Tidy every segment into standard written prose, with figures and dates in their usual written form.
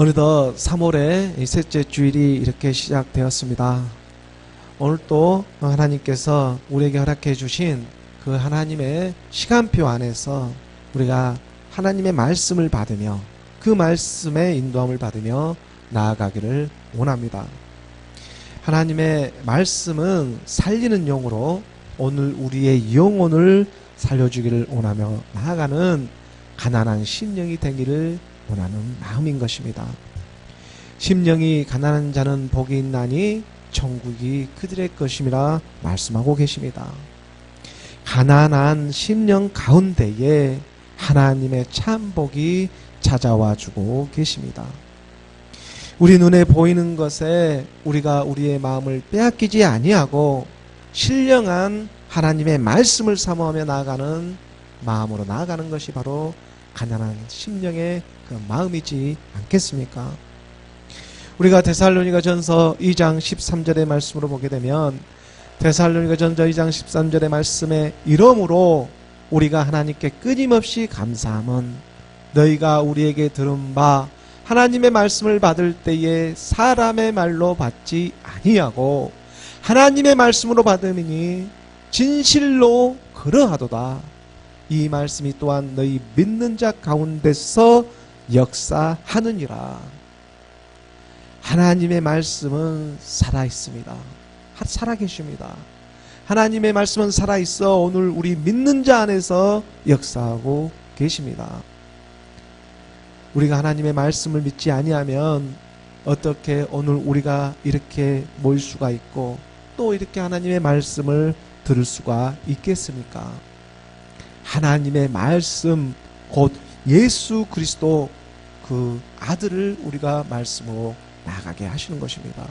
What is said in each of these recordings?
어느덧 3월의 셋째 주일이 이렇게 시작되었습니다. 오늘 또 하나님께서 우리에게 허락해 주신 그 하나님의 시간표 안에서 우리가 하나님의 말씀을 받으며 그 말씀의 인도함을 받으며 나아가기를 원합니다. 하나님의 말씀은 살리는 용으로 오늘 우리의 영혼을 살려주기를 원하며 나아가는 가난한 심령이 되기를 원하는 마음인 것입니다. 심령이 가난한 자는 복이 있나니 천국이 그들의 것임이라 말씀하고 계십니다. 가난한 심령 가운데에 하나님의 참 복이 찾아와 주고 계십니다. 우리 눈에 보이는 것에 우리가 우리의 마음을 빼앗기지 아니하고 신령한 하나님의 말씀을 사모하며 나아가는 마음으로 나아가는 것이 바로 가난한 심령의 그 마음이지 않겠습니까? 우리가 데살로니가전서 2장 13절의 말씀으로 보게 되면 데살로니가전서 2장 13절의 말씀에 이러므로 우리가 하나님께 끊임없이 감사함은 너희가 우리에게 들은 바 하나님의 말씀을 받을 때에 사람의 말로 받지 아니하고 하나님의 말씀으로 받음이니 진실로 그러하도다. 이 말씀이 또한 너희 믿는 자 가운데서 역사하느니라. 하나님의 말씀은 살아있습니다. 살아계십니다. 하나님의 말씀은 살아있어 오늘 우리 믿는 자 안에서 역사하고 계십니다. 우리가 하나님의 말씀을 믿지 아니하면 어떻게 오늘 우리가 이렇게 모일 수가 있고 또 이렇게 하나님의 말씀을 들을 수가 있겠습니까? 하나님의 말씀 곧 예수 그리스도 그 아들을 우리가 말씀으로 나가게 하시는 것입니다.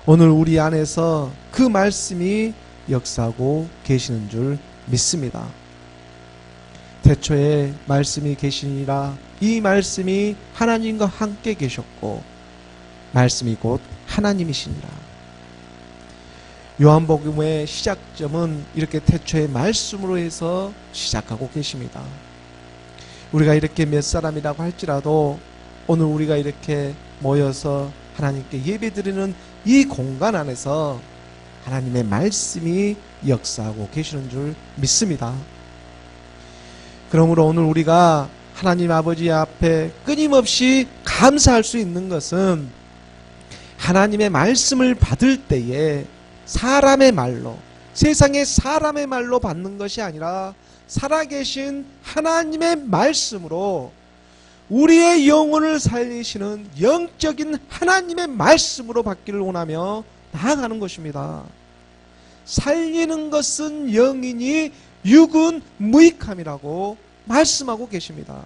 오늘 우리 안에서 그 말씀이 역사하고 계시는 줄 믿습니다. 태초에 말씀이 계시니라. 이 말씀이 하나님과 함께 계셨고 말씀이 곧 하나님이시니라. 요한복음의 시작점은 이렇게 태초의 말씀으로 해서 시작하고 계십니다. 우리가 이렇게 몇 사람이라고 할지라도 오늘 우리가 이렇게 모여서 하나님께 예배드리는 이 공간 안에서 하나님의 말씀이 역사하고 계시는 줄 믿습니다. 그러므로 오늘 우리가 하나님 아버지 앞에 끊임없이 감사할 수 있는 것은 하나님의 말씀을 받을 때에 사람의 말로, 세상의 사람의 말로 받는 것이 아니라 살아계신 하나님의 말씀으로 우리의 영혼을 살리시는 영적인 하나님의 말씀으로 받기를 원하며 나아가는 것입니다. 살리는 것은 영이니 육은 무익함이라고 말씀하고 계십니다.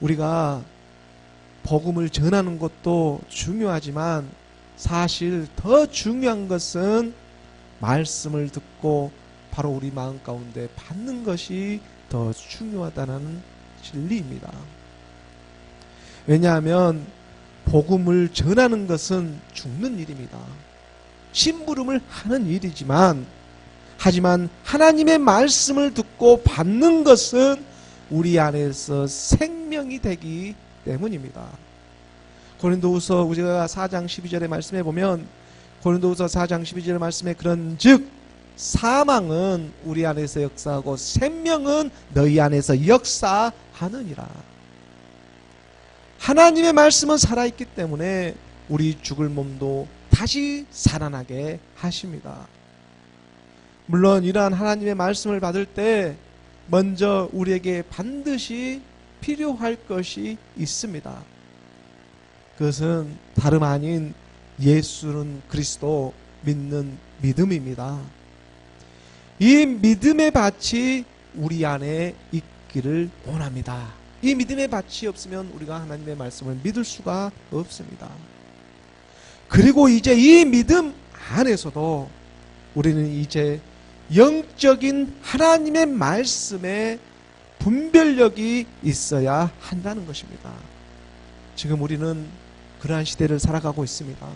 우리가 복음을 전하는 것도 중요하지만 사실 더 중요한 것은 말씀을 듣고 바로 우리 마음 가운데 받는 것이 더 중요하다는 진리입니다. 왜냐하면 복음을 전하는 것은 죽는 일입니다. 심부름을 하는 일이지만 하지만 하나님의 말씀을 듣고 받는 것은 우리 안에서 생명이 되기 때문입니다. 고린도후서 우리가 4장 12절의 말씀에 보면 고린도후서 4장 12절의 말씀에 그런즉 사망은 우리 안에서 역사하고 생명은 너희 안에서 역사하느니라. 하나님의 말씀은 살아있기 때문에 우리 죽을 몸도 다시 살아나게 하십니다. 물론 이러한 하나님의 말씀을 받을 때 먼저 우리에게 반드시 필요할 것이 있습니다. 그것은 다름 아닌 예수는 그리스도 믿는 믿음입니다. 이 믿음의 밭이 우리 안에 있기를 원합니다. 이 믿음의 밭이 없으면 우리가 하나님의 말씀을 믿을 수가 없습니다. 그리고 이제 이 믿음 안에서도 우리는 이제 영적인 하나님의 말씀에 분별력이 있어야 한다는 것입니다. 지금 우리는 그러한 시대를 살아가고 있습니다.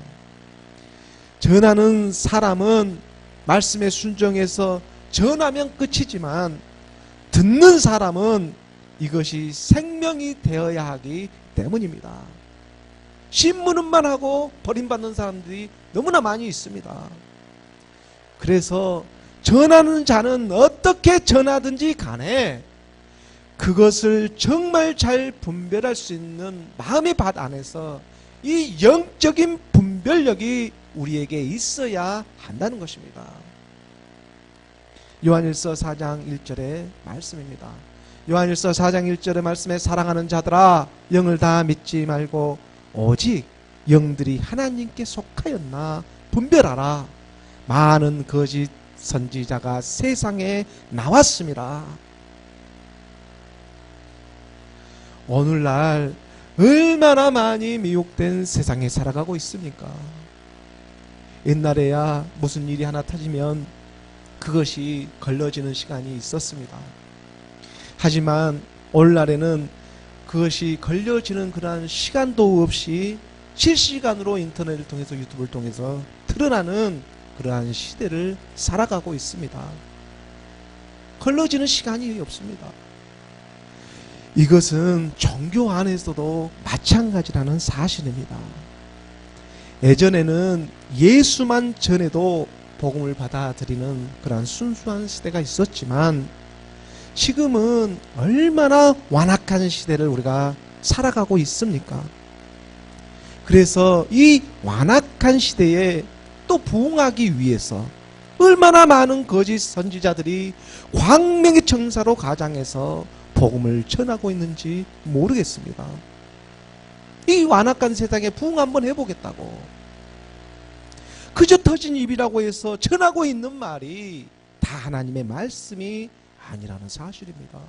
전하는 사람은 말씀에 순종해서 전하면 끝이지만 듣는 사람은 이것이 생명이 되어야 하기 때문입니다. 신문만 하고 버림받는 사람들이 너무나 많이 있습니다. 그래서 전하는 자는 어떻게 전하든지 간에 그것을 정말 잘 분별할 수 있는 마음의 밭 안에서 이 영적인 분별력이 우리에게 있어야 한다는 것입니다. 요한일서 4장 1절의 말씀입니다. 요한일서 4장 1절의 말씀에 사랑하는 자들아 영을 다 믿지 말고 오직 영들이 하나님께 속하였나 분별하라. 많은 거짓 선지자가 세상에 나왔습니다. 오늘날 얼마나 많이 미혹된 세상에 살아가고 있습니까? 옛날에야 무슨 일이 하나 터지면 그것이 걸러지는 시간이 있었습니다. 하지만 오늘날에는 그것이 걸려지는 그러한 시간도 없이 실시간으로 인터넷을 통해서 유튜브를 통해서 드러나는 그러한 시대를 살아가고 있습니다. 걸러지는 시간이 없습니다. 이것은 종교 안에서도 마찬가지라는 사실입니다. 예전에는 예수만 전해도 복음을 받아들이는 그러한 순수한 시대가 있었지만 지금은 얼마나 완악한 시대를 우리가 살아가고 있습니까? 그래서 이 완악한 시대에 또 부응하기 위해서 얼마나 많은 거짓 선지자들이 광명의 청사로 가장해서 복음을 전하고 있는지 모르겠습니다. 이 완악한 세상에 부응 한번 해보겠다고 그저 터진 입이라고 해서 전하고 있는 말이 다 하나님의 말씀이 아니라는 사실입니다.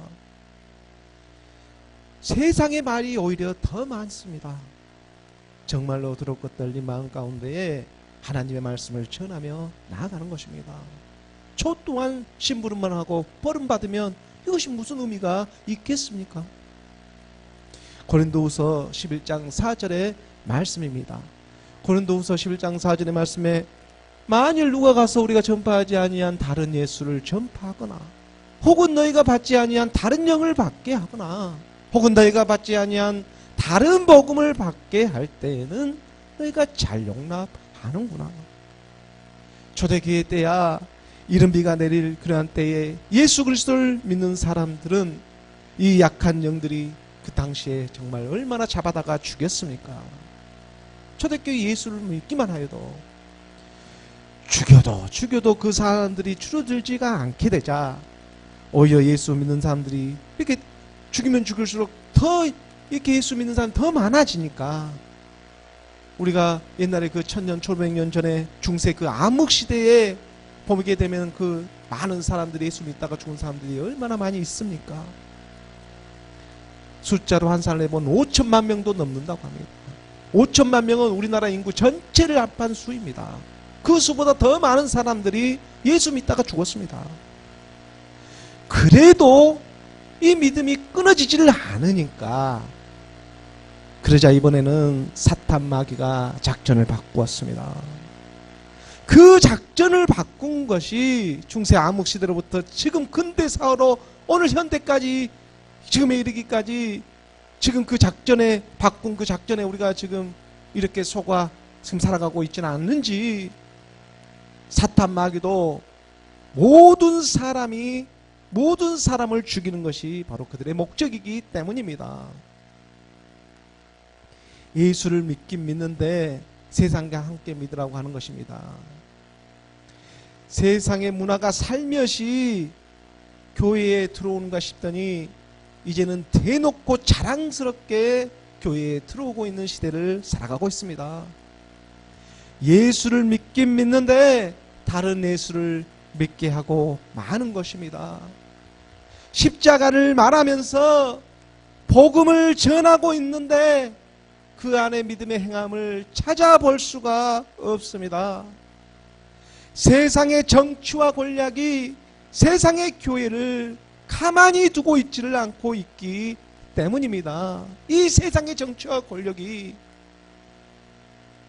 세상의 말이 오히려 더 많습니다. 정말로 두렵고 떨린 마음 가운데에 하나님의 말씀을 전하며 나아가는 것입니다. 저 또한 심부름만 하고 버림받으면 이것이 무슨 의미가 있겠습니까? 고린도후서 11장 4절의 말씀입니다. 고린도후서 11장 4절의 말씀에 만일 누가 가서 우리가 전파하지 아니한 다른 예수를 전파하거나 혹은 너희가 받지 아니한 다른 영을 받게 하거나 혹은 너희가 받지 아니한 다른 복음을 받게 할 때에는 너희가 잘 용납하는구나. 초대교회 때야 이른 비가 내릴 그러한 때에 예수 그리스도를 믿는 사람들은 이 약한 영들이 그 당시에 정말 얼마나 잡아다가 죽였습니까? 초대교회 예수를 믿기만 하여도 죽여도 그 사람들이 줄어들지가 않게 되자 오히려 예수 믿는 사람들이 이렇게 죽이면 죽을수록 더 이렇게 예수 믿는 사람이 더 많아지니까 우리가 옛날에 그 1000년 초백년 전에 중세 그 암흑시대에 보게 되면 그 많은 사람들이 예수 믿다가 죽은 사람들이 얼마나 많이 있습니까? 숫자로 환산을 해본 5천만 명도 넘는다고 합니다. 5천만 명은 우리나라 인구 전체를 합한 수입니다. 그 수보다 더 많은 사람들이 예수 믿다가 죽었습니다. 그래도 이 믿음이 끊어지지를 않으니까 그러자 이번에는 사탄 마귀가 작전을 바꾸었습니다. 그 작전을 바꾼 것이 중세 암흑시대로부터 지금 근대사로 오늘 현대까지 지금에 이르기까지 지금 그 작전에 바꾼 그 작전에 우리가 지금 이렇게 속아 지금 살아가고 있지는 않는지 사탄 마귀도 모든 사람을 죽이는 것이 바로 그들의 목적이기 때문입니다. 예수를 믿긴 믿는데 세상과 함께 믿으라고 하는 것입니다. 세상의 문화가 살며시 교회에 들어오는가 싶더니 이제는 대놓고 자랑스럽게 교회에 들어오고 있는 시대를 살아가고 있습니다. 예수를 믿긴 믿는데 다른 예수를 믿게 하고 마는 것입니다. 십자가를 말하면서 복음을 전하고 있는데 그 안에 믿음의 행함을 찾아볼 수가 없습니다. 세상의 정치와 권력이 세상의 교회를 가만히 두고 있지를 않고 있기 때문입니다. 이 세상의 정치와 권력이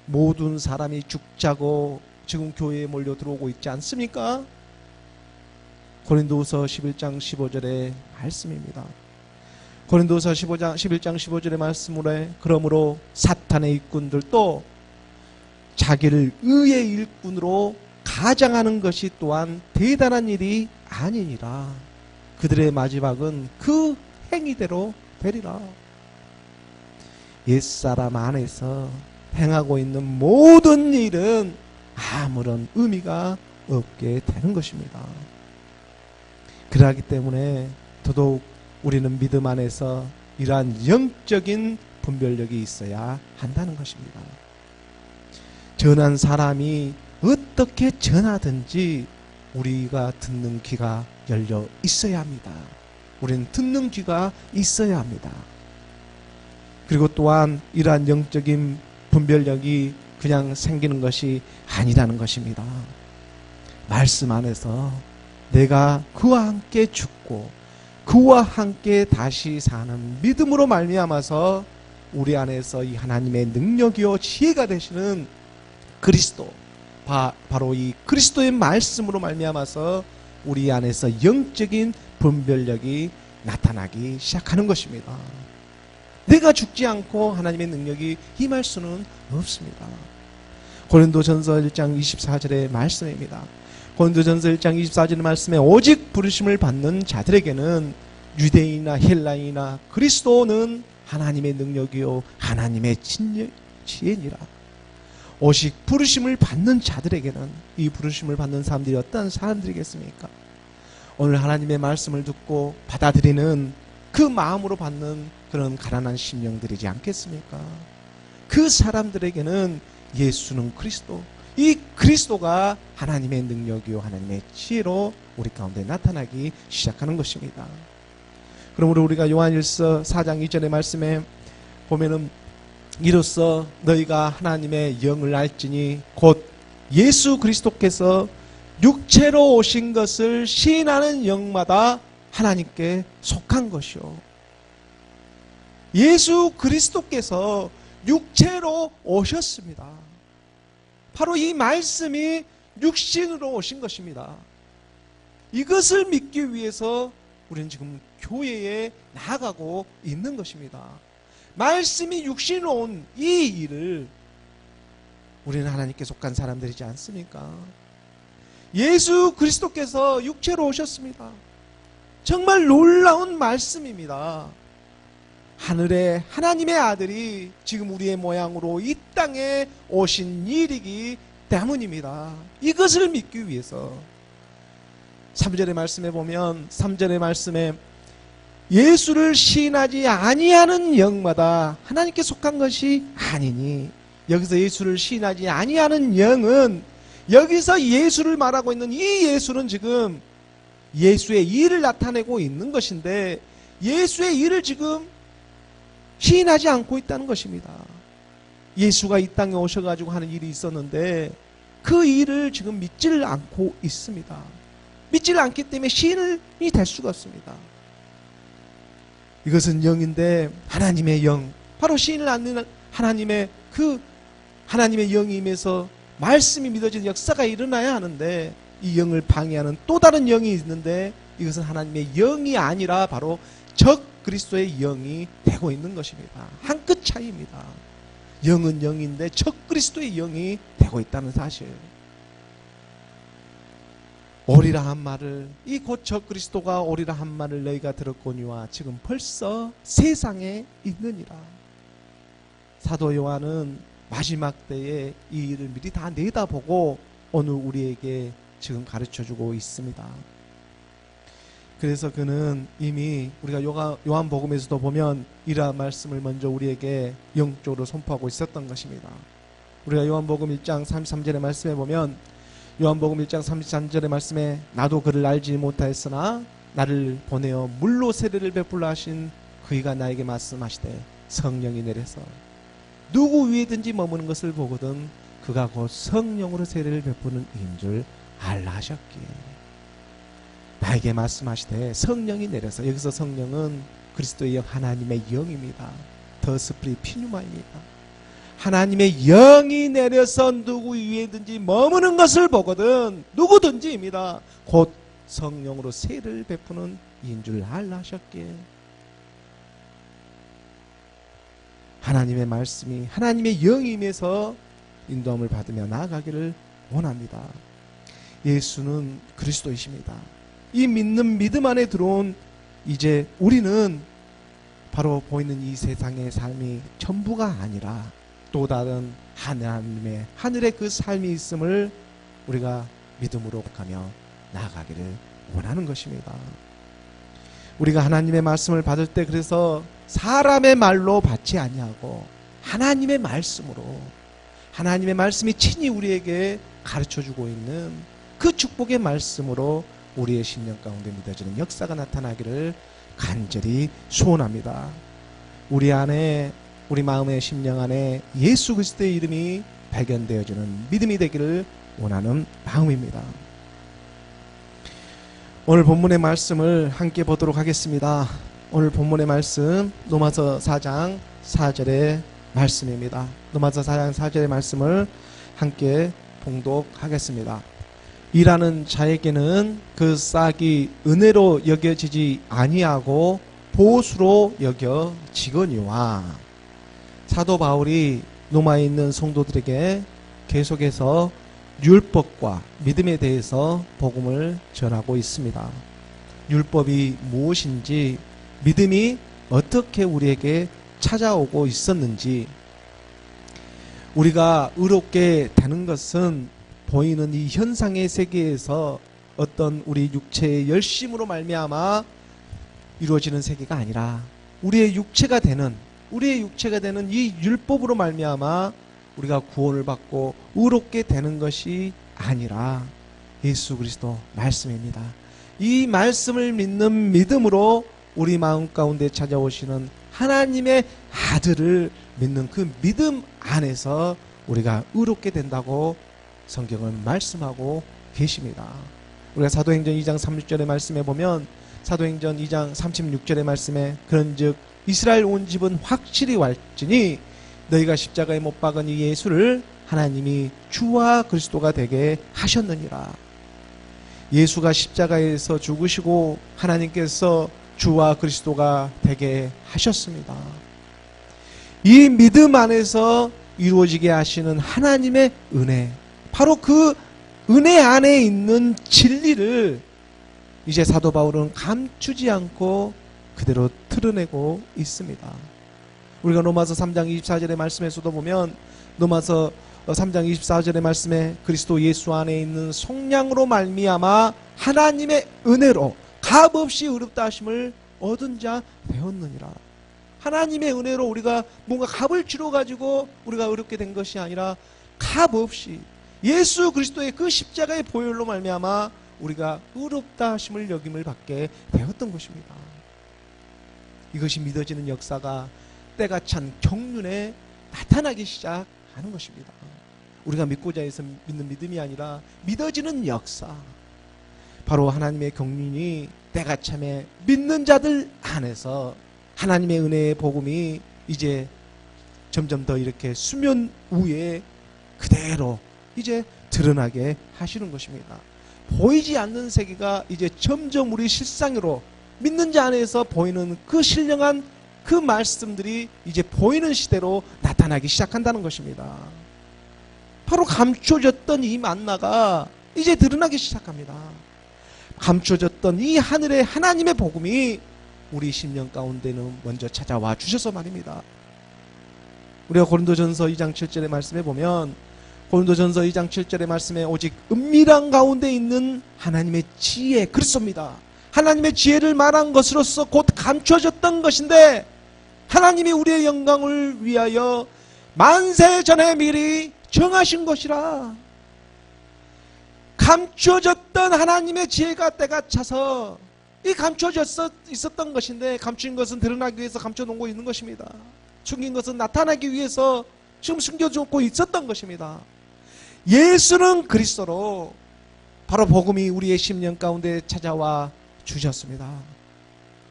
모든 사람이 죽자고 지금 교회에 몰려 들어오고 있지 않습니까? 고린도후서 11장 15절의 말씀입니다. 고린도서 11장 15절의 말씀으로 그러므로 사탄의 일꾼들도 자기를 의의 일꾼으로 가장하는 것이 또한 대단한 일이 아니니라. 그들의 마지막은 그 행위대로 되리라. 옛사람 안에서 행하고 있는 모든 일은 아무런 의미가 없게 되는 것입니다. 그러기 때문에 더더욱 우리는 믿음 안에서 이러한 영적인 분별력이 있어야 한다는 것입니다. 전한 사람이 어떻게 전하든지 우리가 듣는 귀가 열려 있어야 합니다. 우리는 듣는 귀가 있어야 합니다. 그리고 또한 이러한 영적인 분별력이 그냥 생기는 것이 아니라는 것입니다. 말씀 안에서 내가 그와 함께 죽고 그와 함께 다시 사는 믿음으로 말미암아서 우리 안에서 이 하나님의 능력이요 지혜가 되시는 그리스도, 바로 이 그리스도의 말씀으로 말미암아서 우리 안에서 영적인 분별력이 나타나기 시작하는 것입니다. 내가 죽지 않고 하나님의 능력이 임할 수는 없습니다. 고린도전서 1장 24절의 말씀입니다. 고린도전서 1장 24절의 말씀에 오직 부르심을 받는 자들에게는 유대인이나 헬라인이나 그리스도는 하나님의 능력이요 하나님의 지혜니라. 오직 부르심을 받는 자들에게는, 이 부르심을 받는 사람들이 어떤 사람들이겠습니까? 오늘 하나님의 말씀을 듣고 받아들이는 그 마음으로 받는 그런 가난한 심령들이지 않겠습니까? 그 사람들에게는 예수는 그리스도, 이 그리스도가 하나님의 능력이요 하나님의 지혜로 우리 가운데 나타나기 시작하는 것입니다. 그러므로 우리가 요한일서 4장 2절의 말씀에 보면은 이로써 너희가 하나님의 영을 알지니 곧 예수 그리스도께서 육체로 오신 것을 시인하는 영마다 하나님께 속한 것이요. 예수 그리스도께서 육체로 오셨습니다. 바로 이 말씀이 육신으로 오신 것입니다. 이것을 믿기 위해서 우리는 지금 교회에 나아가고 있는 것입니다. 말씀이 육신으로 온 이 일을 우리는 하나님께 속한 사람들이지 않습니까? 예수 그리스도께서 육체로 오셨습니다. 정말 놀라운 말씀입니다. 하늘의 하나님의 아들이 지금 우리의 모양으로 이 땅에 오신 일이기 때문입니다. 이것을 믿기 위해서 3절의 말씀에 보면 3절의 말씀에 예수를 시인하지 아니하는 영마다 하나님께 속한 것이 아니니, 여기서 예수를 시인하지 아니하는 영은 여기서 예수를 말하고 있는 이 예수는 지금 예수의 일을 나타내고 있는 것인데 예수의 일을 지금 시인하지 않고 있다는 것입니다. 예수가 이 땅에 오셔가지고 하는 일이 있었는데 그 일을 지금 믿지를 않고 있습니다. 믿지를 않기 때문에 시인이 될 수가 없습니다. 이것은 영인데 하나님의 영, 바로 시인을 않는 하나님의 그 하나님의 영이 임해서 말씀이 믿어지는 역사가 일어나야 하는데 이 영을 방해하는 또 다른 영이 있는데 이것은 하나님의 영이 아니라 바로 적 그리스도의 영이 되고 있는 것입니다. 한 끗 차이입니다. 영은 영인데 적 그리스도의 영이 되고 있다는 사실. 오리라 한 말을, 이 곧 적 그리스도가 오리라 한 말을 너희가 들었거니와 지금 벌써 세상에 있느니라. 사도 요한은 마지막 때에 이 일을 미리 다 내다보고 오늘 우리에게 지금 가르쳐주고 있습니다. 그래서 그는 이미 우리가 요한복음에서도 보면 이러한 말씀을 먼저 우리에게 영적으로 선포하고 있었던 것입니다. 우리가 요한복음 1장 33절의 말씀에 보면 요한복음 1장 33절의 말씀에 나도 그를 알지 못하였으나 나를 보내어 물로 세례를 베풀라 하신 그이가 나에게 말씀하시되 성령이 내려서 누구 위에든지 머무는 것을 보거든 그가 곧 성령으로 세례를 베푸는 이인 줄 알라 하셨기에 나에게 말씀하시되 성령이 내려서, 여기서 성령은 그리스도의 영 하나님의 영입니다. 더 스프릿 피뉴마입니다. 하나님의 영이 내려서 누구 위에든지 머무는 것을 보거든 누구든지입니다. 곧 성령으로 세례를 베푸는 이인 줄 알라 하셨기에 하나님의 말씀이 하나님의 영이 임해서 인도함을 받으며 나아가기를 원합니다. 예수는 그리스도이십니다. 이 믿는 믿음 안에 들어온 이제 우리는 바로 보이는 이 세상의 삶이 전부가 아니라 또 다른 하나님의 하늘의 그 삶이 있음을 우리가 믿음으로 가며 나아가기를 원하는 것입니다. 우리가 하나님의 말씀을 받을 때 그래서 사람의 말로 받지 아니하고 하나님의 말씀으로, 하나님의 말씀이 친히 우리에게 가르쳐주고 있는 그 축복의 말씀으로 우리의 심령 가운데 믿어지는 역사가 나타나기를 간절히 소원합니다. 우리 안에, 우리 마음의 심령 안에 예수 그리스도의 이름이 발견되어지는 믿음이 되기를 원하는 마음입니다. 오늘 본문의 말씀을 함께 보도록 하겠습니다. 오늘 본문의 말씀 로마서 4장 4절의 말씀입니다. 로마서 4장 4절의 말씀을 함께 봉독하겠습니다. 일하는 자에게는 그 싹이 은혜로 여겨지지 아니하고 보수로 여겨지거니와. 사도 바울이 로마에 있는 성도들에게 계속해서 율법과 믿음에 대해서 복음을 전하고 있습니다. 율법이 무엇인지, 믿음이 어떻게 우리에게 찾아오고 있었는지, 우리가 의롭게 되는 것은 보이는 이 현상의 세계에서 어떤 우리 육체의 열심으로 말미암아 이루어지는 세계가 아니라 우리의 육체가 되는 이 율법으로 말미암아 우리가 구원을 받고 의롭게 되는 것이 아니라 예수 그리스도 말씀입니다. 이 말씀을 믿는 믿음으로 우리 마음 가운데 찾아오시는 하나님의 아들을 믿는 그 믿음 안에서 우리가 의롭게 된다고 성경은 말씀하고 계십니다. 우리가 사도행전 2장 36절의 말씀에 보면, 사도행전 2장 36절의 말씀에 그런즉 이스라엘 온 집은 확실히 wal지니 너희가 십자가에 못 박은 이 예수를 하나님이 주와 그리스도가 되게 하셨느니라. 예수가 십자가에서 죽으시고 하나님께서 주와 그리스도가 되게 하셨습니다. 이 믿음 안에서 이루어지게 하시는 하나님의 은혜, 바로 그 은혜 안에 있는 진리를 이제 사도 바울은 감추지 않고 그대로 드러내고 있습니다. 우리가 로마서 3장 24절의 말씀에서도 보면, 로마서 3장 24절의 말씀에 그리스도 예수 안에 있는 속량으로 말미암아 하나님의 은혜로 값없이 의롭다 하심을 얻은 자 되었느니라. 하나님의 은혜로 우리가 뭔가 값을 치러 가지고 우리가 의롭게 된 것이 아니라 값없이 예수 그리스도의 그 십자가의 보혈로 말미암아 우리가 의롭다 하심을 여김을 받게 되었던 것입니다. 이것이 믿어지는 역사가 때가 찬 경륜에 나타나기 시작하는 것입니다. 우리가 믿고자 해서 믿는 믿음이 아니라 믿어지는 역사, 바로 하나님의 경륜이 때가 참에 믿는 자들 안에서 하나님의 은혜의 복음이 이제 점점 더 이렇게 수면 위에 그대로 이제 드러나게 하시는 것입니다. 보이지 않는 세계가 이제 점점 우리 실상으로 믿는 자 안에서 보이는 그 신령한 그 말씀들이 이제 보이는 시대로 나타나기 시작한다는 것입니다. 바로 감춰졌던 이 만나가 이제 드러나기 시작합니다. 감춰졌던 이 하늘의 하나님의 복음이 우리 심령 가운데는 먼저 찾아와 주셔서 말입니다. 우리가 고린도전서 2장 7절의 말씀에 보면, 고린도전서 2장 7절의 말씀에 오직 은밀한 가운데 있는 하나님의 지혜, 그렇습니다. 하나님의 지혜를 말한 것으로서 곧 감춰졌던 것인데, 하나님이 우리의 영광을 위하여 만세 전에 미리 정하신 것이라. 감춰졌던 하나님의 지혜가 때가 차서 이 감춰져 있었던 것인데, 감춘 것은 드러나기 위해서 감춰놓고 있는 것입니다. 숨긴 것은 나타나기 위해서 지금 숨겨놓고 있었던 것입니다. 예수는 그리스도로 바로 복음이 우리의 심령 가운데 찾아와 주셨습니다.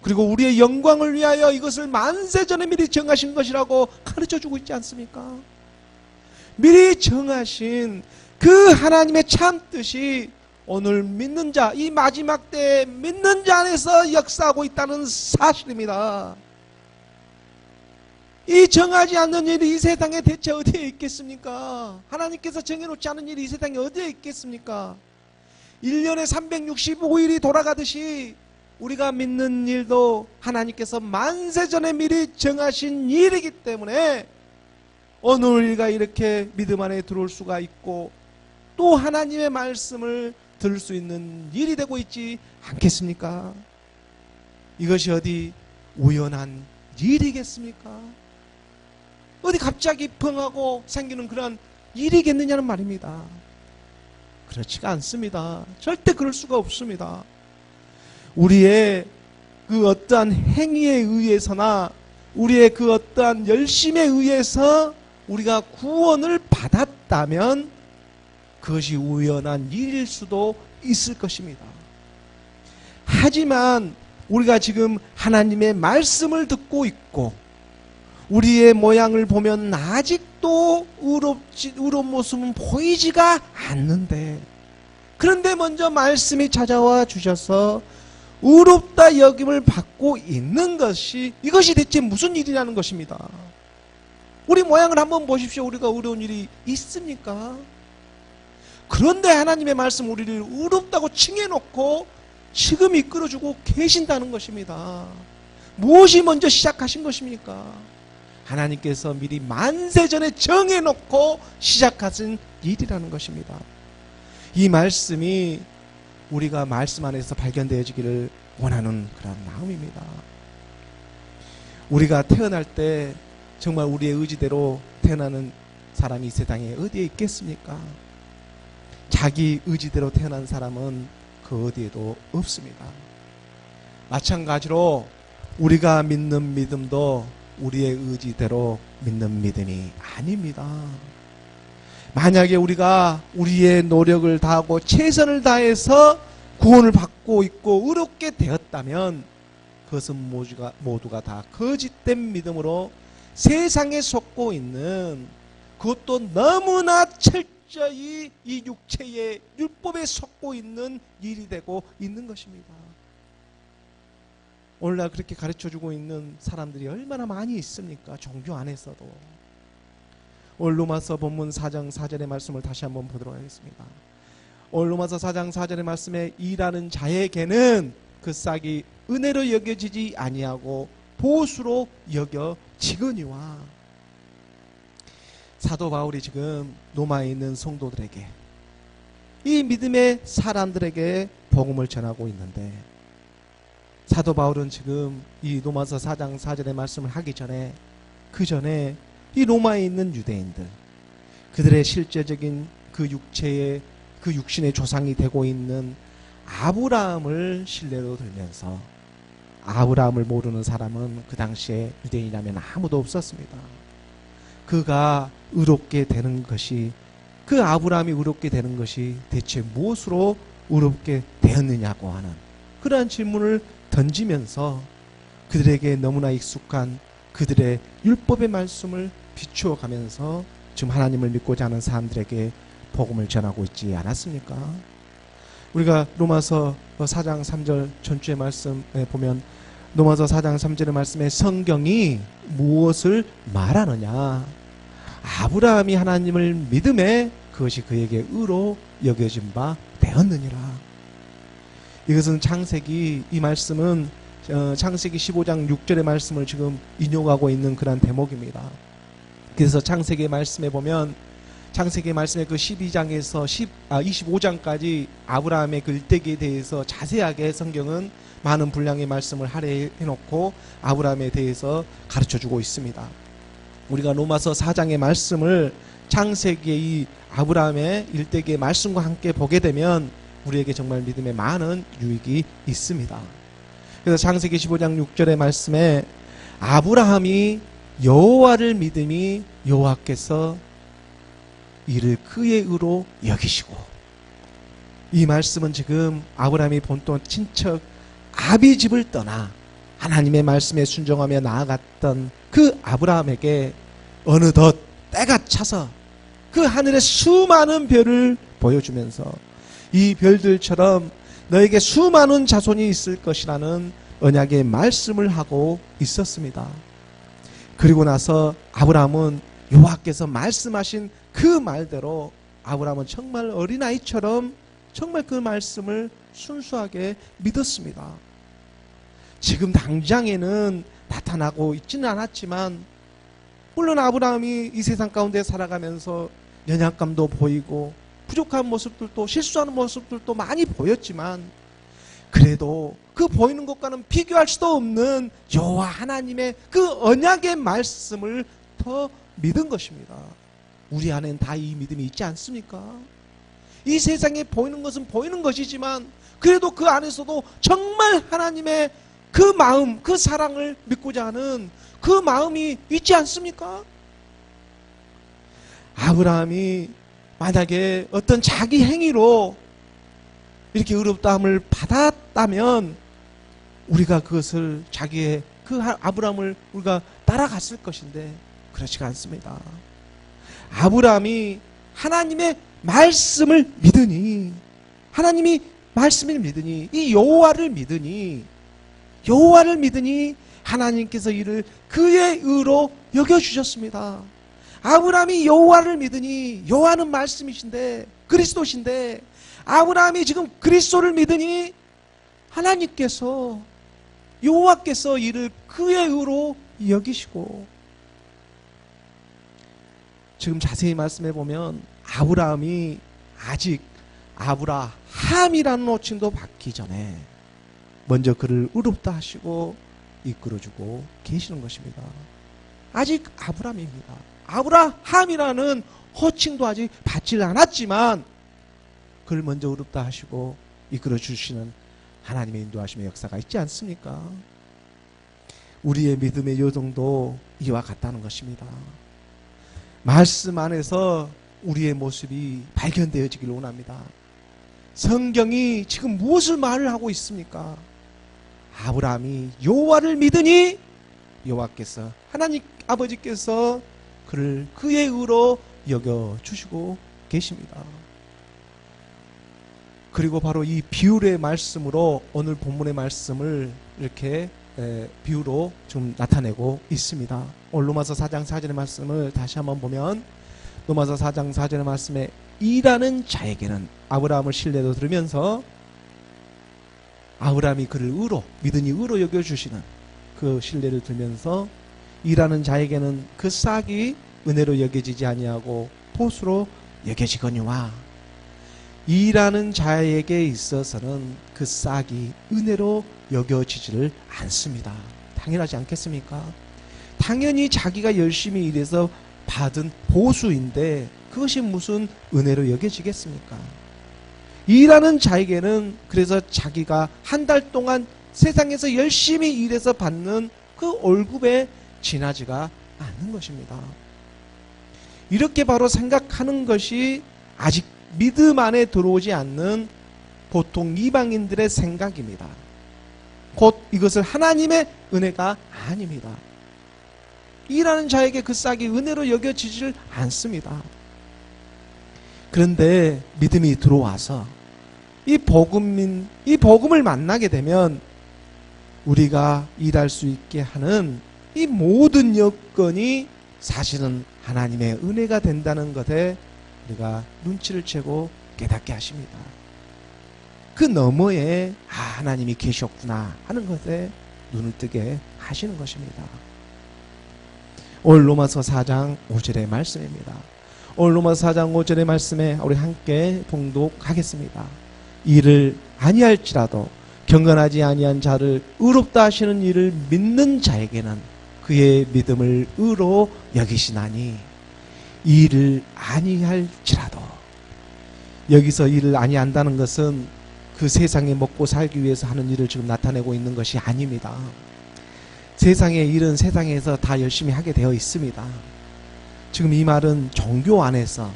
그리고 우리의 영광을 위하여 이것을 만세전에 미리 정하신 것이라고 가르쳐주고 있지 않습니까? 미리 정하신 그 하나님의 참 뜻이 오늘 믿는 자, 이 마지막 때에 믿는 자 안에서 역사하고 있다는 사실입니다. 이 정하지 않는 일이 이 세상에 대체 어디에 있겠습니까? 하나님께서 정해놓지 않은 일이 이 세상에 어디에 있겠습니까? 1년에 365일이 돌아가듯이 우리가 믿는 일도 하나님께서 만세전에 미리 정하신 일이기 때문에 오늘 우리가 이렇게 믿음 안에 들어올 수가 있고 또 하나님의 말씀을 들을 수 있는 일이 되고 있지 않겠습니까? 이것이 어디 우연한 일이겠습니까? 어디 갑자기 펑하고 생기는 그런 일이겠느냐는 말입니다. 그렇지가 않습니다. 절대 그럴 수가 없습니다. 우리의 그 어떠한 행위에 의해서나 우리의 그 어떠한 열심에 의해서 우리가 구원을 받았다면 그것이 우연한 일일 수도 있을 것입니다. 하지만 우리가 지금 하나님의 말씀을 듣고 있고 우리의 모양을 보면 아직도 의로운 모습은 보이지가 않는데 그런데 먼저 말씀이 찾아와 주셔서 의롭다 여김을 받고 있는 것이 이것이 대체 무슨 일이라는 것입니다. 우리 모양을 한번 보십시오. 우리가 의로운 일이 있습니까? 그런데 하나님의 말씀 우리를 의롭다고 칭해놓고 지금 이끌어주고 계신다는 것입니다. 무엇이 먼저 시작하신 것입니까? 하나님께서 미리 만세전에 정해놓고 시작하신 일이라는 것입니다. 이 말씀이 우리가 말씀 안에서 발견되어지기를 원하는 그런 마음입니다. 우리가 태어날 때 정말 우리의 의지대로 태어나는 사람이 이 세상에 어디에 있겠습니까? 자기 의지대로 태어난 사람은 그 어디에도 없습니다. 마찬가지로 우리가 믿는 믿음도 우리의 의지대로 믿는 믿음이 아닙니다. 만약에 우리가 우리의 노력을 다하고 최선을 다해서 구원을 받고 있고 의롭게 되었다면 그것은 모두가 다 거짓된 믿음으로 세상에 속고 있는 그것도 너무나 철저히 이 육체의 율법에 속고 있는 일이 되고 있는 것입니다. 오늘날 그렇게 가르쳐주고 있는 사람들이 얼마나 많이 있습니까? 종교 안에서도. 오늘 로마서 본문 4장 4절의 말씀을 다시 한번 보도록 하겠습니다. 오늘 로마서 4장 4절의 말씀에 일하는 자에게는 그 싹이 은혜로 여겨지지 아니하고 보수로 여겨지거니와. 사도 바울이 지금 로마에 있는 성도들에게 이 믿음의 사람들에게 복음을 전하고 있는데 사도 바울은 지금 이 로마서 4장 4절의 말씀을 하기 전에 그 전에 이 로마에 있는 유대인들 그들의 실제적인 그 육체의 그 육신의 조상이 되고 있는 아브라함을 신뢰로 들면서 아브라함을 모르는 사람은 그 당시에 유대인이라면 아무도 없었습니다. 그가 의롭게 되는 것이 그 아브라함이 의롭게 되는 것이 대체 무엇으로 의롭게 되었느냐고 하는 그러한 질문을 던지면서 그들에게 너무나 익숙한 그들의 율법의 말씀을 비추어 가면서 지금 하나님을 믿고자 하는 사람들에게 복음을 전하고 있지 않았습니까? 우리가 로마서 4장 3절 전주의 말씀에 보면 로마서 4장 3절의 말씀에 성경이 무엇을 말하느냐? 아브라함이 하나님을 믿음에 그것이 그에게 의로 여겨진 바 되었느니라. 이것은 창세기 이 말씀은 창세기 15장 6절의 말씀을 지금 인용하고 있는 그런 대목입니다. 그래서 창세기 말씀에 보면 창세기 말씀의 그 12장에서 25장까지 아브라함의 그 일대기에 대해서 자세하게 성경은 많은 분량의 말씀을 할애해놓고 아브라함에 대해서 가르쳐주고 있습니다. 우리가 로마서 4장의 말씀을 창세기의 이 아브라함의 일대기의 말씀과 함께 보게 되면 우리에게 정말 믿음에 많은 유익이 있습니다. 그래서 창세기 15장 6절의 말씀에 아브라함이 여호와를 믿음이 여호와께서 이를 그의 의로 여기시고, 이 말씀은 지금 아브라함이 본토 친척 아비 집을 떠나 하나님의 말씀에 순종하며 나아갔던 그 아브라함에게 어느덧 때가 차서 그 하늘의 수많은 별을 보여주면서 이 별들처럼 너에게 수많은 자손이 있을 것이라는 언약의 말씀을 하고 있었습니다. 그리고 나서 아브라함은 여호와께서 말씀하신 그 말대로 아브라함은 정말 어린아이처럼 정말 그 말씀을 순수하게 믿었습니다. 지금 당장에는 나타나고 있지는 않았지만 물론 아브라함이 이 세상 가운데 살아가면서 연약감도 보이고 부족한 모습들도 실수하는 모습들도 많이 보였지만 그래도 그 보이는 것과는 비교할 수도 없는 여호와 하나님의 그 언약의 말씀을 더 믿은 것입니다. 우리 안엔 다 이 믿음이 있지 않습니까? 이 세상에 보이는 것은 보이는 것이지만 그래도 그 안에서도 정말 하나님의 그 마음, 그 사랑을 믿고자 하는 그 마음이 있지 않습니까? 아브라함이 만약에 어떤 자기 행위로 이렇게 의롭다함을 받았다면 우리가 그것을 자기의 그 아브라함을 우리가 따라갔을 것인데 그렇지가 않습니다. 아브라함이 하나님의 말씀을 믿으니 하나님이 말씀을 믿으니 이 여호와를 믿으니 하나님께서 이를 그의 의로 여겨주셨습니다. 아브라함이 여호와를 믿으니 여호와는 말씀이신데 그리스도신데 아브라함이 지금 그리스도를 믿으니 하나님께서 여호와께서 이를 그의 의로 여기시고 지금 자세히 말씀해 보면 아브라함이 아직 아브라함이라는 호칭도 받기 전에 먼저 그를 의롭다 하시고 이끌어주고 계시는 것입니다. 아직 아브라함입니다. 아브라함이라는 호칭도 아직 받지 않았지만 그를 먼저 의롭다 하시고 이끌어주시는 하나님의 인도하심의 역사가 있지 않습니까? 우리의 믿음의 요정도 이와 같다는 것입니다. 말씀 안에서 우리의 모습이 발견되어지길 원합니다. 성경이 지금 무엇을 말을 하고 있습니까? 아브라함이 여호와를 믿으니 여호와께서 하나님 아버지께서 그를 그의 의로 여겨주시고 계십니다. 그리고 바로 이 비유의 말씀으로 오늘 본문의 말씀을 이렇게 비유로 좀 나타내고 있습니다. 오늘 로마서 4장 4절의 말씀을 다시 한번 보면 로마서 4장 4절의 말씀에 일하는 자에게는 아브라함을 신뢰로 들으면서 아브라함이 그를 의로 믿으니 의로 여겨주시는 그 신뢰를 들면서 일하는 자에게는 그 싹이 은혜로 여겨지지 아니하고 보수로 여겨지거니와 일하는 자에게 있어서는 그 싹이 은혜로 여겨지지를 않습니다. 당연하지 않겠습니까? 당연히 자기가 열심히 일해서 받은 보수인데 그것이 무슨 은혜로 여겨지겠습니까? 일하는 자에게는 그래서 자기가 한 달 동안 세상에서 열심히 일해서 받는 그 월급에 지나지가 않는 것입니다. 이렇게 바로 생각하는 것이 아직 믿음 안에 들어오지 않는 보통 이방인들의 생각입니다. 곧 이것을 하나님의 은혜가 아닙니다. 일하는 자에게 그 싹이 은혜로 여겨지질 않습니다. 그런데 믿음이 들어와서 이 복음을 만나게 되면 우리가 일할 수 있게 하는 이 모든 여건이 사실은 하나님의 은혜가 된다는 것에 우리가 눈치를 채고 깨닫게 하십니다. 그 너머에 하나님이 계셨구나 하는 것에 눈을 뜨게 하시는 것입니다. 오늘 로마서 4장 5절의 말씀입니다. 오늘 로마서 4장 5절의 말씀에 우리 함께 봉독하겠습니다. 이를 아니할지라도 경건하지 아니한 자를 의롭다 하시는 이를 믿는 자에게는 그의 믿음을 의로 여기시나니 이를 아니할지라도 여기서 일을 아니한다는 것은 그 세상에 먹고 살기 위해서 하는 일을 지금 나타내고 있는 것이 아닙니다. 세상의 일은 세상에서 다 열심히 하게 되어 있습니다. 지금 이 말은 종교 안에서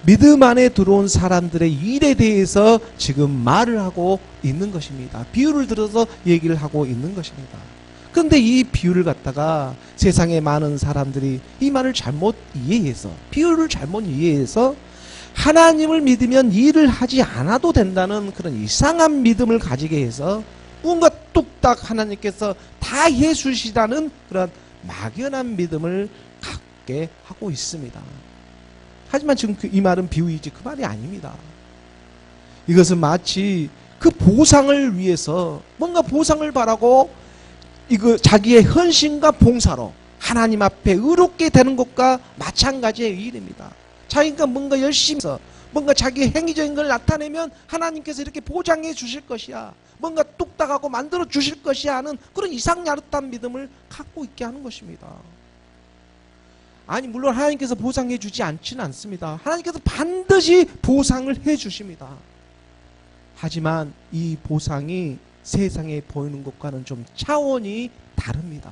믿음 안에 들어온 사람들의 일에 대해서 지금 말을 하고 있는 것입니다. 비유를 들어서 얘기를 하고 있는 것입니다. 그런데 이 비유를 갖다가 세상의 많은 사람들이 이 말을 잘못 이해해서 비유를 잘못 이해해서 하나님을 믿으면 일을 하지 않아도 된다는 그런 이상한 믿음을 가지게 해서 뭔가 뚝딱 하나님께서 다 해주시다는 그런 막연한 믿음을 갖게 하고 있습니다. 하지만 지금 이 말은 비유이지 그 말이 아닙니다. 이것은 마치 그 보상을 위해서 뭔가 보상을 바라고 자기의 헌신과 봉사로 하나님 앞에 의롭게 되는 것과 마찬가지의 일입니다. 자기가 뭔가 열심히 해서 뭔가 자기의 행위적인 걸 나타내면 하나님께서 이렇게 보장해 주실 것이야, 뭔가 뚝딱하고 만들어 주실 것이야 하는 그런 이상야릇한 믿음을 갖고 있게 하는 것입니다. 아니, 물론 하나님께서 보상해 주지 않지는 않습니다. 하나님께서 반드시 보상을 해 주십니다. 하지만 이 보상이 세상에 보이는 것과는 좀 차원이 다릅니다.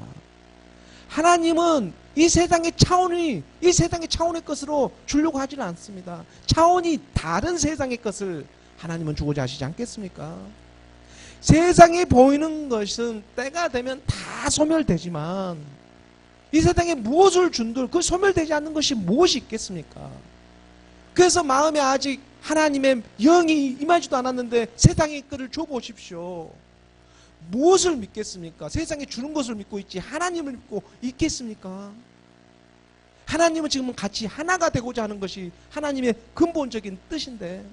하나님은 이 세상의 차원의 것으로 주려고 하지는 않습니다. 차원이 다른 세상의 것을 하나님은 주고자 하시지 않겠습니까? 세상에 보이는 것은 때가 되면 다 소멸되지만 이 세상에 무엇을 준들 그 소멸되지 않는 것이 무엇이 있겠습니까? 그래서 마음에 아직 하나님의 영이 임하지도 않았는데 세상의 것을 줘보십시오. 무엇을 믿겠습니까? 세상에 주는 것을 믿고 있지 하나님을 믿고 있겠습니까? 하나님은 지금 같이 하나가 되고자 하는 것이 하나님의 근본적인 뜻인데,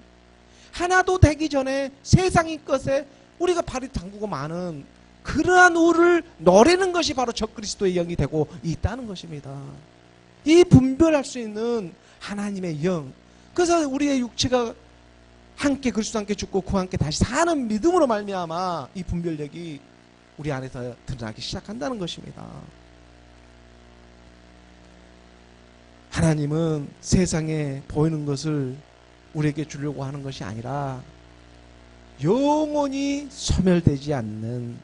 하나도 되기 전에 세상의 것에 우리가 발이 담그고 많은 그러한 우를 노리는 것이 바로 적그리스도의 영이 되고 있다는 것입니다. 이 분별할 수 있는 하나님의 영, 그래서 우리의 육체가 함께 그리스도와 함께 죽고 그와 함께 다시 사는 믿음으로 말미암아 이 분별력이 우리 안에서 드러나기 시작한다는 것입니다. 하나님은 세상에 보이는 것을 우리에게 주려고 하는 것이 아니라 영원히 소멸되지 않는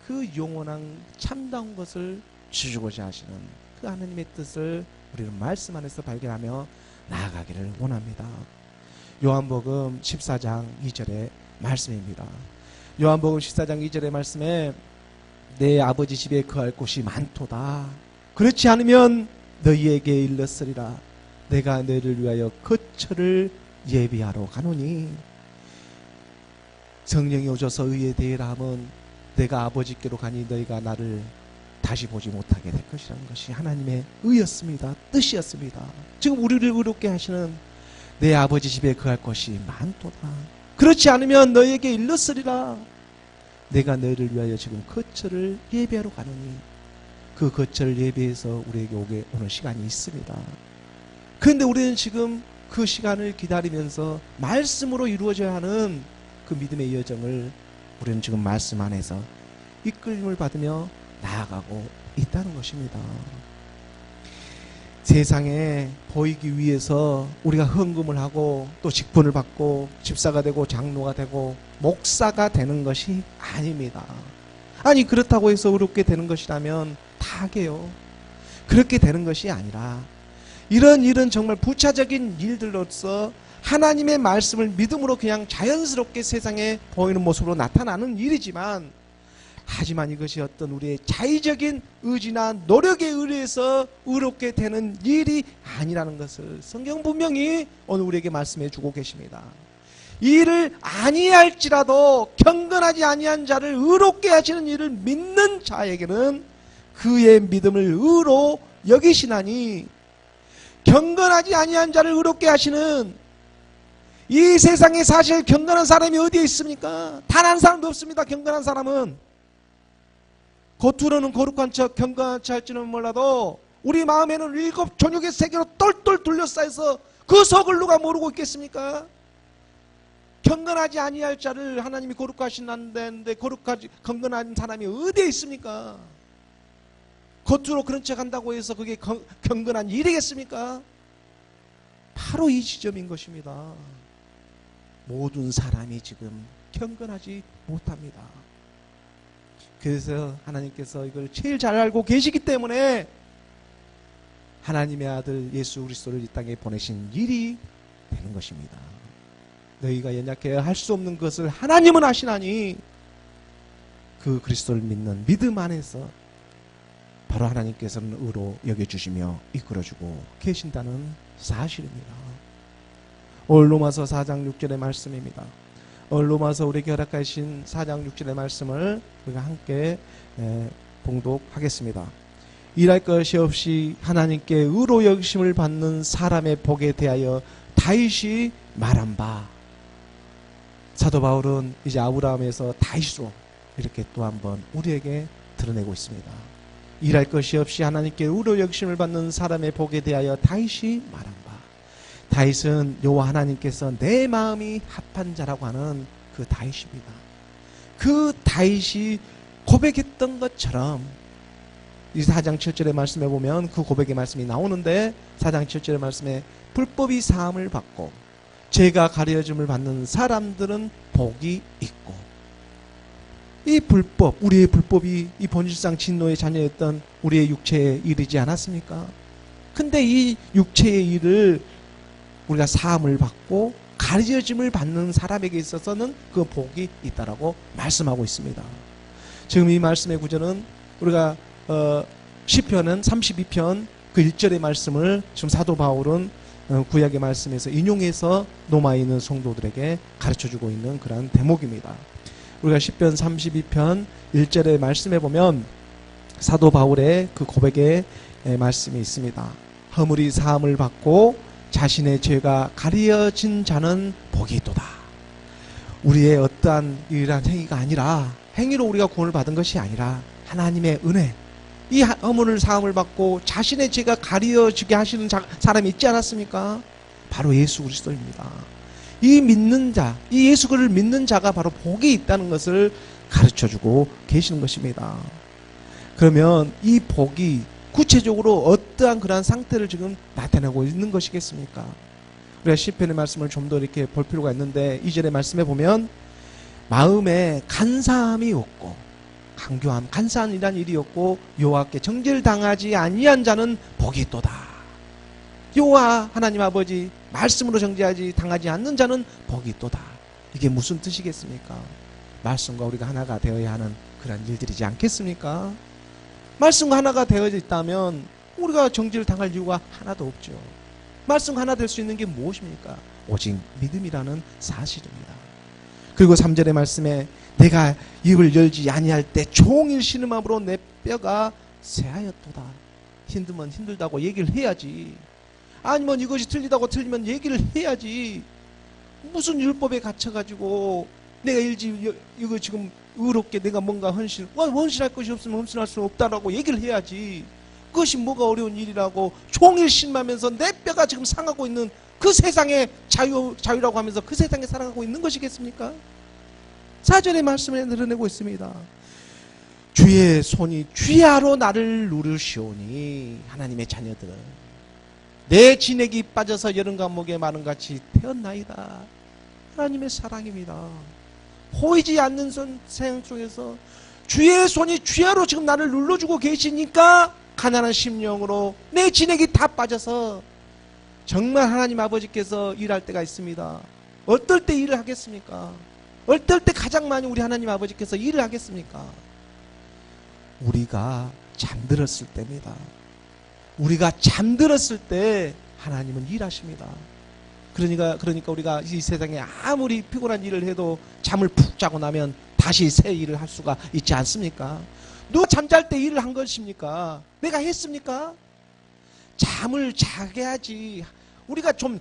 그 영원한 참다운 것을 주시고자 하시는 그 하나님의 뜻을 우리는 말씀 안에서 발견하며 나아가기를 원합니다. 요한복음 14장 2절의 말씀입니다. 요한복음 14장 2절의 말씀에 내 아버지 집에 거할 곳이 많도다. 그렇지 않으면 너희에게 일렀으리라. 내가 너희를 위하여 거처를 예비하러 가노니. 성령이 오셔서 의에 대하라 하면 내가 아버지께로 가니 너희가 나를 다시 보지 못하게 될 것이라는 것이 하나님의 의였습니다. 뜻이었습니다. 지금 우리를 의롭게 하시는 내 아버지 집에 거할 것이 많도다. 그렇지 않으면 너희에게 일렀으리라. 내가 너희를 위하여 지금 거처를 예비하러 가노니. 그 거처를 예비해서 우리에게 오는 시간이 있습니다. 그런데 우리는 지금 그 시간을 기다리면서 말씀으로 이루어져야 하는 그 믿음의 여정을 우리는 지금 말씀 안에서 이끌림을 받으며 나아가고 있다는 것입니다. 세상에 보이기 위해서 우리가 헌금을 하고 또 직분을 받고 집사가 되고 장로가 되고 목사가 되는 것이 아닙니다. 아니, 그렇다고 해서 의롭게 되는 것이라면 다 하게요. 그렇게 되는 것이 아니라 이런 일은 정말 부차적인 일들로서 하나님의 말씀을 믿음으로 그냥 자연스럽게 세상에 보이는 모습으로 나타나는 일이지만, 하지만 이것이 어떤 우리의 자의적인 의지나 노력에 의해서 의롭게 되는 일이 아니라는 것을 성경 분명히 오늘 우리에게 말씀해 주고 계십니다. 이 일을 아니할지라도 경건하지 아니한 자를 의롭게 하시는 일을 믿는 자에게는 그의 믿음을 의로 여기시나니, 경건하지 아니한 자를 의롭게 하시는, 이 세상에 사실 경건한 사람이 어디에 있습니까? 단 한 사람도 없습니다. 경건한 사람은 겉으로는 거룩한 척 경건한 척 할지는 몰라도 우리 마음에는 7 종육의 세계로 똘똘 둘러싸여서 그 속을 누가 모르고 있겠습니까? 경건하지 아니할 자를 하나님이 거룩하신다는데 거룩하지 경건한 사람이 어디에 있습니까? 겉으로 그런 척 한다고 해서 그게 경건한 일이겠습니까? 바로 이 지점인 것입니다. 모든 사람이 지금 경건하지 못합니다. 그래서 하나님께서 이걸 제일 잘 알고 계시기 때문에 하나님의 아들 예수 그리스도를 이 땅에 보내신 일이 되는 것입니다. 너희가 연약해야 할 수 없는 것을 하나님은 아시나니, 그 그리스도를 믿는 믿음 안에서 바로 하나님께서는 의로 여겨주시며 이끌어주고 계신다는 사실입니다. 오늘 로마서 4장 6절의 말씀입니다. 오늘 로마서 우리에게 허락하신 4장 6절의 말씀을 우리가 함께 봉독하겠습니다. 일할 것이 없이 하나님께 의로 여기심을 받는 사람의 복에 대하여 다윗이 말한 바. 사도 바울은 이제 아브라함에서 다윗으로 이렇게 또 한번 우리에게 드러내고 있습니다. 일할 것이 없이 하나님께 의로 여기심을 받는 사람의 복에 대하여 다윗이 말한 바. 다윗은 여호와 하나님께서 내 마음이 합한 자라고 하는 그 다윗입니다. 그 다윗이 고백했던 것처럼 이 4장 7절의 말씀에 보면 그 고백의 말씀이 나오는데 4장 7절의 말씀에 불법이 사함을 받고 죄가 가려짐을 받는 사람들은 복이 있고, 이 불법, 우리의 불법이 이 본질상 진노의 자녀였던 우리의 육체에 이르지 않았습니까? 근데 이 육체의 일을 우리가 사함을 받고 가려짐을 받는 사람에게 있어서는 그 복이 있다라고 말씀하고 있습니다. 지금 이 말씀의 구절은 우리가 시편은 32편 그 1절의 말씀을 지금 사도 바울은 구약의 말씀에서 인용해서 로마에 있는 성도들에게 가르쳐주고 있는 그런 대목입니다. 우리가 시편 32편 1절의 말씀에 보면 사도 바울의 그 고백의 말씀이 있습니다. 허물이 사함을 받고 자신의 죄가 가려진 자는 복이 있도다. 우리의 어떠한 이러한 행위가 아니라, 행위로 우리가 구원을 받은 것이 아니라 하나님의 은혜, 이 허물을 사함을 받고 자신의 죄가 가려지게 하시는 사람이 있지 않았습니까? 바로 예수 그리스도입니다. 이 믿는 자, 이 예수 그리스도를 믿는 자가 바로 복이 있다는 것을 가르쳐주고 계시는 것입니다. 그러면 이 복이 구체적으로 어떠한 그러한 상태를 지금 나타내고 있는 것이겠습니까? 우리가 시편의 말씀을 좀 더 이렇게 볼 필요가 있는데 2절의 말씀에 보면 마음에 간사함이 없고 강교함, 간사함이란 일이 없고 여호와께 정죄당하지 아니한 자는 복이 있도다. 여호와 하나님 아버지 말씀으로 정죄하지 당하지 않는 자는 복이 있도다. 이게 무슨 뜻이겠습니까? 말씀과 우리가 하나가 되어야 하는 그런 일들이지 않겠습니까? 말씀과 하나가 되어 있다면 우리가 정죄를 당할 이유가 하나도 없죠. 말씀과 하나 될 수 있는 게 무엇입니까? 오직 믿음이라는 사실입니다. 그리고 3절의 말씀에 내가 입을 열지 아니할 때 종일 신음함으로 내 뼈가 쇠하였도다. 힘들면 힘들다고 얘기를 해야지. 아니면 이것이 틀리다고 틀리면 얘기를 해야지. 무슨 율법에 갇혀가지고 내가 이거 지금 의롭게 내가 뭔가 헌신할 것이 없으면 헌신할 수 없다라고 얘기를 해야지. 그것이 뭐가 어려운 일이라고 종일 신마면서 내 뼈가 지금 상하고 있는 그 세상의 자유라고 하면서 그 세상에 살아가고 있는 것이겠습니까? 4절의 말씀에 드러내고 있습니다. 주의 손이 쥐하로 나를 누르시오니, 하나님의 자녀들은 내 진액이 빠져서 여름 감목에 마른 같이 되었나이다. 하나님의 사랑입니다. 보이지 않는 세상 속에서 주의 손이 쥐하로 지금 나를 눌러주고 계시니까 가난한 심령으로 내 진액이 다 빠져서 정말 하나님 아버지께서 일할 때가 있습니다. 어떨 때 일을 하겠습니까? 어떨 때 가장 많이 우리 하나님 아버지께서 일을 하겠습니까? 우리가 잠들었을 때입니다. 우리가 잠들었을 때 하나님은 일하십니다. 그러니까 우리가 이 세상에 아무리 피곤한 일을 해도 잠을 푹 자고 나면 다시 새 일을 할 수가 있지 않습니까? 누가 잠잘 때 일을 한 것입니까? 내가 했습니까? 잠을 자게 하지. 우리가 좀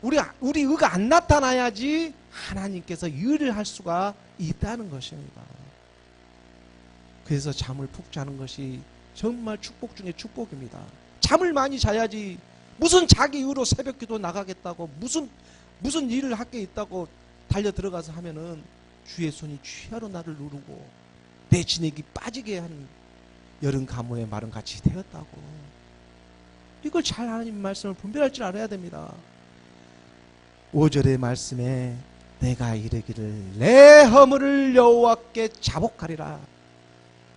우리 의가 안 나타나야지 하나님께서 일을 할 수가 있다는 것입니다. 그래서 잠을 푹 자는 것이 정말 축복 중에 축복입니다. 잠을 많이 자야지. 무슨 자기 의로 새벽기도 나가겠다고 무슨 일을 할 게 있다고 달려 들어가서 하면은 주의 손이 쥐하로 나를 누르고 내 진액이 빠지게 한 여름 가뭄에 마른 같이 되었다고. 이걸 잘 하나님 말씀을 분별할 줄 알아야 됩니다. 5절의 말씀에 내가 이르기를 내 허물을 여호와께 자복하리라.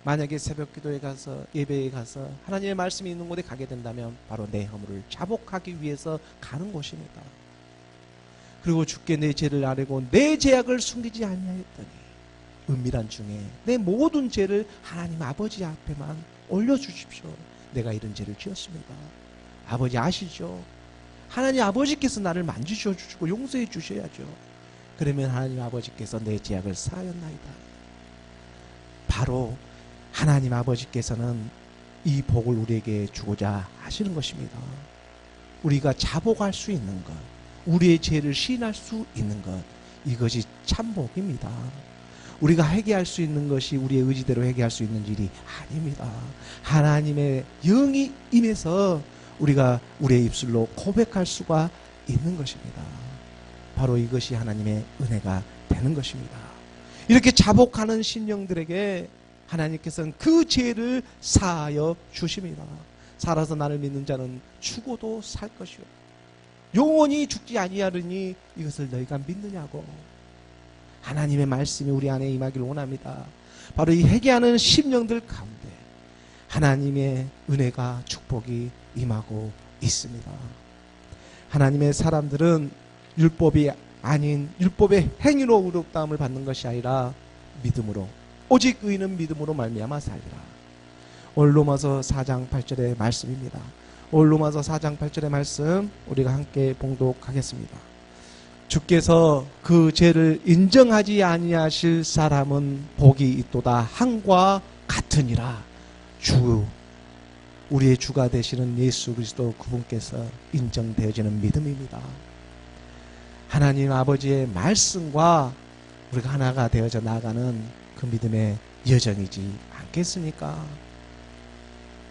만약에 새벽 기도에 가서 예배에 가서 하나님의 말씀이 있는 곳에 가게 된다면 바로 내 허물을 자복하기 위해서 가는 곳입니다. 그리고 주께 내 죄를 아뢰고 내 죄악을 숨기지 아니하였더니 은밀한 중에 내 모든 죄를 하나님 아버지 앞에만 올려주십시오. 내가 이런 죄를 지었습니다. 아버지 아시죠? 하나님 아버지께서 나를 만지셔주시고 용서해 주셔야죠. 그러면 하나님 아버지께서 내 죄악을 사하였나이다. 바로 하나님 아버지께서는 이 복을 우리에게 주고자 하시는 것입니다. 우리가 자복할 수 있는 것, 우리의 죄를 시인할 수 있는 것, 이것이 참 복입니다. 우리가 회개할 수 있는 것이 우리의 의지대로 회개할 수 있는 일이 아닙니다. 하나님의 영이 임해서 우리가 우리의 입술로 고백할 수가 있는 것입니다. 바로 이것이 하나님의 은혜가 되는 것입니다. 이렇게 자복하는 심령들에게 하나님께서는 그 죄를 사하여 주십니다. 살아서 나를 믿는 자는 죽어도 살 것이요 영원히 죽지 아니하리니 이것을 너희가 믿느냐고. 하나님의 말씀이 우리 안에 임하기를 원합니다. 바로 이 회개하는 심령들 가운데 하나님의 은혜가 축복이 임하고 있습니다. 하나님의 사람들은 율법이 아닌 율법의 행위로 의롭다함을 받는 것이 아니라 믿음으로, 오직 의인은 믿음으로 말미암아 살리라. 오늘 로마서 4장 8절의 말씀입니다. 오늘 로마서 4장 8절의 말씀 우리가 함께 봉독하겠습니다. 주께서 그 죄를 인정하지 아니하실 사람은 복이 있도다 함과 같으니라. 우리의 주가 되시는 예수 그리스도 그분께서 인정되어지는 믿음입니다. 하나님 아버지의 말씀과 우리가 하나가 되어져 나가는 그 믿음의 여정이지 않겠습니까?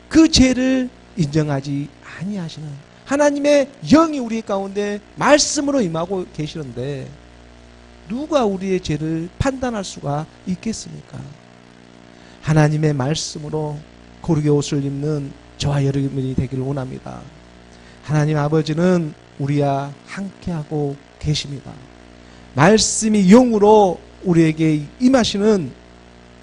그 죄를 인정하지 아니하시는 하나님의 영이 우리 가운데 말씀으로 임하고 계시는데 누가 우리의 죄를 판단할 수가 있겠습니까? 하나님의 말씀으로 거룩의 옷을 입는 저와 여러분이 되기를 원합니다. 하나님 아버지는 우리와 함께하고 계십니다. 말씀이 영으로 우리에게 임하시는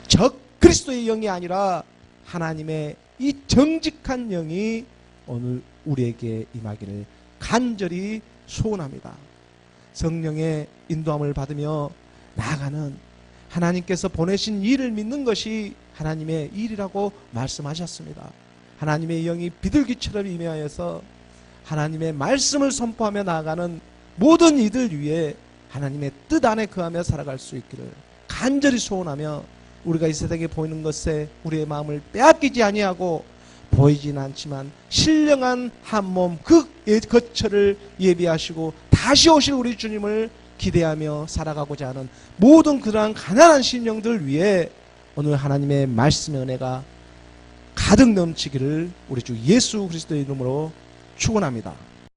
적 그리스도의 영이 아니라 하나님의 이 정직한 영이 오늘 우리에게 임하기를 간절히 소원합니다. 성령의 인도함을 받으며 나아가는 하나님께서 보내신 일을 믿는 것이 하나님의 일이라고 말씀하셨습니다. 하나님의 영이 비둘기처럼 임하여서 하나님의 말씀을 선포하며 나아가는 모든 이들 위해 하나님의 뜻 안에 거하며 살아갈 수 있기를 간절히 소원하며 우리가 이 세상에 보이는 것에 우리의 마음을 빼앗기지 아니하고 보이진 않지만 신령한 한 몸 그 거처를 예비하시고 다시 오실 우리 주님을 기대하며 살아가고자 하는 모든 그러한 가난한 심령들 위해 오늘 하나님의 말씀의 은혜가 가득 넘치기를 우리 주 예수 그리스도의 이름으로 축원합니다.